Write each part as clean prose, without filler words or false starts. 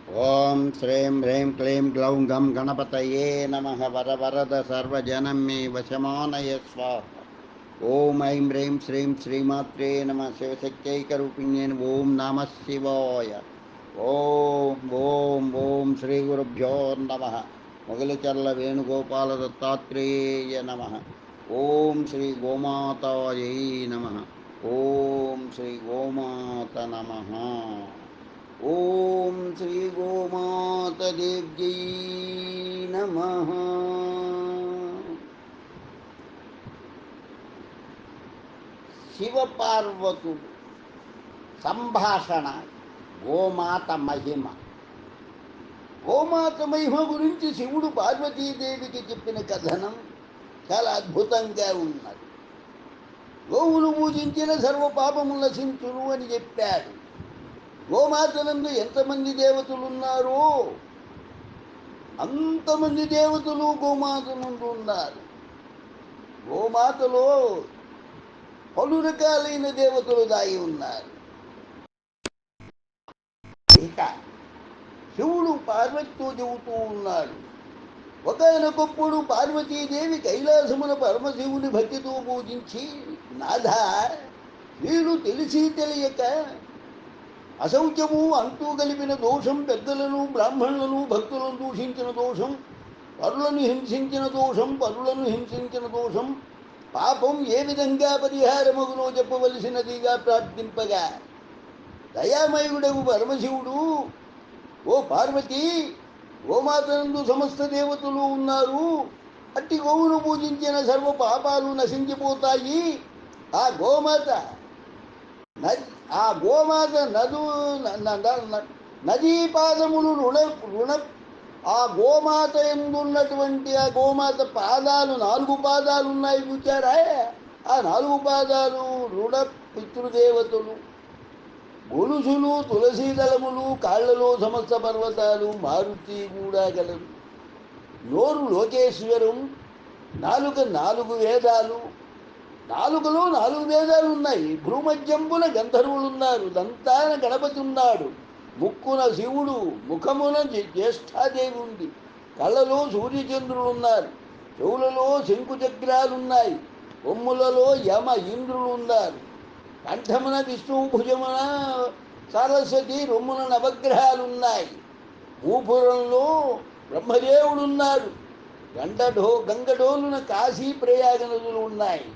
ఓం శ్రీం హ్రీం క్లీం గ్లౌం గం గణపతయే నమః వరవరద సర్వజనం మే వశమానయ స్వాహ. ఓం ఐం హ్రీం శ్రీం శ్రీమాత్రే నమ శివశక్తైకరూపిణ్యే ఓం నమ శివాయ. ఓం ఓం ఓం శ్రీ గురుభ్యో నమ. మొగలిచర్ల వేణుగోపాల దత్తాత్రేయ నమ. ఓం శ్రీ గోమాతాయై నమ. ఓం శ్రీ గోమాత నమ. ఓం శ్రీ గోమాతదేవ్యై నమః. శివపార్వతుడు సంభాషణ. గోమాత మహిమ. గోమాత మహిమ గురించి శివుడు పార్వతీదేవికి చెప్పిన కథనం చాలా అద్భుతంగా ఉన్నది. గోవులు పూజించిన సర్వ పాపములు నశించును అని చెప్పాడు. గోమాతనందు ఎంతమంది దేవతలున్నారో అంతమంది దేవతలు గోమాత నుండి ఉన్నారు. గోమాతలో పలు రకాలైన దేవతలు దాగి ఉన్నారు. ఇక శివుడు పార్వతితో చెబుతూ ఉన్నాడు. ఒకనొకప్పుడు పార్వతీదేవి కైలాసమున పరమశివుని భక్తితో పూజించి, నాథ, వీరు తెలిసి తెలియక అశౌచము అంటూ కలిపిన దోషం, పెద్దలను బ్రాహ్మణులను భక్తులను దూషించిన దోషం, పరులను హింసించిన దోషం, పాపం ఏ విధంగా పరిహారమగునో చెప్పవలసినదిగా ప్రార్థింపగా, దయామయుడవు పరమశివుడు, ఓ పార్వతి, గోమాతనందు సమస్త దేవతలు ఉన్నారు. అట్టి గోవును పూజించిన సర్వ పాపాలు నశించిపోతాయి. ఆ గోమాత నదీ పాదములు రుణ ఆ గోమాత ఎందున్నటువంటి ఆ గోమాత పాదాలు 4 పాదాలు ఉన్నాయి చూచారా? ఆ 4 పాదాలు రుణ పితృదేవతలు. గొలుసులు, తులసీ దళములు, కాళ్లలో సమస్త పర్వతాలు, మారుతి కూడా గలరు. నోరు లోకేశ్వరం, నాలుక 4 వేదాలు. నాలుకలో 4 వేదాలు ఉన్నాయి. భ్రూమధ్యంబున గంధర్వులున్నారు. దంతాన గణపతి ఉన్నాడు. ముక్కున శివుడు, ముఖమున జ్యేష్ఠాదేవి ఉంది. కళ్ళలో సూర్యచంద్రులు ఉన్నారు. చెవులలో శంకుచక్రాలున్నాయి. కొమ్ములలో యమ ఇంద్రులు ఉన్నారు. కంఠమున విష్ణువు, భుజమున సరస్వతి, రొమ్మున నవగ్రహాలున్నాయి. మూపురంలో బ్రహ్మదేవుడున్నాడు. గంగడోలున కాశీ ప్రయాగ నదులు ఉన్నాయి.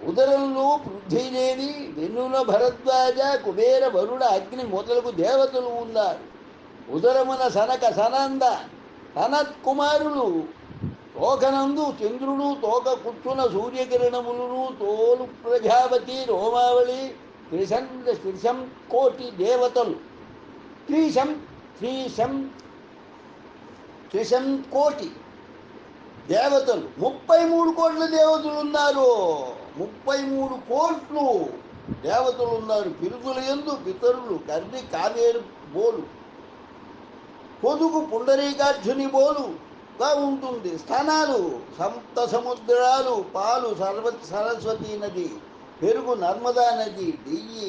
ఉదరంలో పృథ్వీదేవి, వెన్నున భరద్వాజ, కుబేర, వరుణ, అగ్ని మొదలగు దేవతలు ఉన్నారు. ఉదరమున సనక, సనంద, సనత్ కుమారులు. తోకనందు చంద్రుడు, తోక కూర్చున్న సూర్యకిరణములను, తోలు ప్రజాపతి, రోమావళి, త్రిశం కోటి దేవతలు. త్రిశం కోటి దేవతలు. 33 కోట్ల దేవతలు ఉన్నారు. 33 కోట్లు దేవతలు ఉన్నారు. పిరుదుల యందు పితరులు, కర్ణి కావేరు బోలు, పొదుగు పుండరీకాక్షుని బోలుగా ఉంటుంది. స్థానాలు సప్త సముద్రాలు, పాలు సరస్వతీ నది, పెరుగు నర్మదా నది, నెయ్యి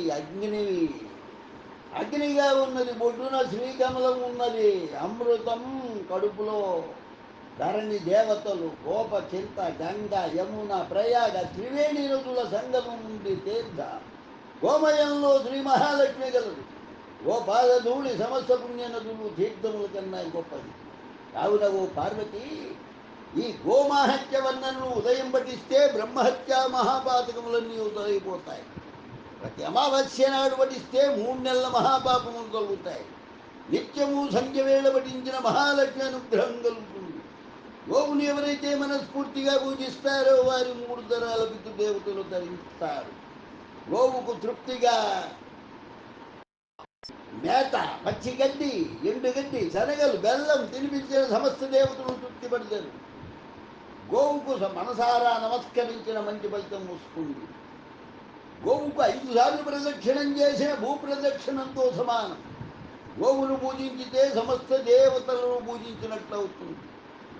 అగ్నిగా ఉన్నది. బొడ్డున శ్రీకమలం ఉన్నది. అమృతం కడుపులో. ధరణి దేవతలు, గోప, చింత, గంగ, యమున, ప్రయాగ, త్రివేణి నదుల సంగమం ఉంది. తీర్థ గోమయంలో శ్రీ మహాలక్ష్మి గలదు. గోపాదధూళి సమస్త పుణ్య నదులు తీర్థముల కన్నా గొప్పది. కావున ఓ పార్వతి, ఈ గోమహత్య వర్ణనను ఉదయం పఠిస్తే బ్రహ్మహత్య మహాపాతకములన్నీ ఉదయిపోతాయి. ప్రతి అమావాస్య నాడు పఠిస్తే 3 నెలల మహాపాపములు కలుగుతాయి. నిత్యము సంఖ్య వేళ పఠించిన మహాలక్ష్మి అనుగ్రహం కలుగుతుంది. గోవుని ఎవరైతే మనస్ఫూర్తిగా పూజిస్తారో వారి 3 తరాల పితృదేవతలు తరిస్తారు. గోవుకు తృప్తిగా మేత, పచ్చి గడ్డి, ఎండు గడ్డి, శనగలు, బెల్లం తినిపించిన సమస్త దేవతలు తృప్తి పడతారు. గోవుకు మనసారా నమస్కరించిన మంచి ఫలితం వస్తుంది. గోవుకు 5 సార్లు ప్రదక్షిణం చేసిన భూప్రదక్షిణంతో సమానం. గోవును పూజించితే సమస్త దేవతలను పూజించినట్లు అవుతుంది.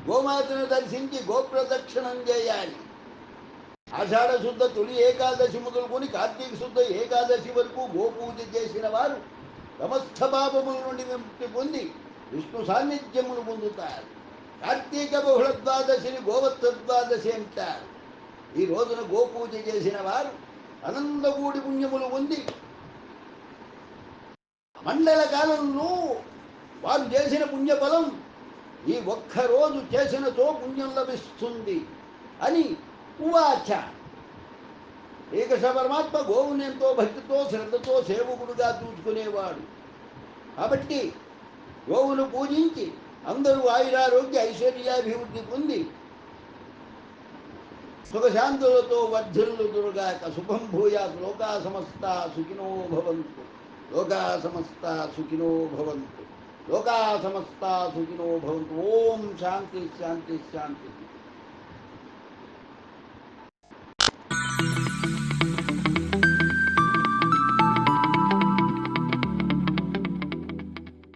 గోమాతను దర్శించి గోప్రదక్షిణం చేయాలి. ఆషాఢ శుద్ధ తొలి ఏకాదశి మొదలుకొని కార్తీక శుద్ధ ఏకాదశి వరకు గోపూజ చేసిన వారు సమస్త పాపముల నుండి విముక్తి పొంది విష్ణు సాన్నిధ్యమును పొందుతారు. కార్తీక బహుళ ద్వాదశిని గోవత్స ద్వాదశి అంటారు. ఈ రోజున గోపూజ చేసిన వారు అనంతకూడి పుణ్యములు పొంది మండల కాలంలో వారు చేసిన పుణ్యఫలం ఈ ఒక్కరోజు చేసినతో పుణ్యం లభిస్తుంది అని ఉవాచ. శ్రీకృష్ణ పరమాత్మ గోవుని ఎంతో భక్తితో శ్రద్ధతో సేవకుడుగా చూసుకునేవాడు. కాబట్టి గోవును పూజించి అందరూ ఆయురారోగ్య ఐశ్వర్యాభివృద్ధి పొంది సుఖశాంతులతో వర్ధిల్లుదురుగాక. శుభం భూయాత్. లోకా సమస్త సుఖినో భవంతు. లోకా సమస్త సుఖినో భవంతు. లోకా సమస్త సుఖినో భవంతు. ఓం శాంతి శాంతి శాంతి.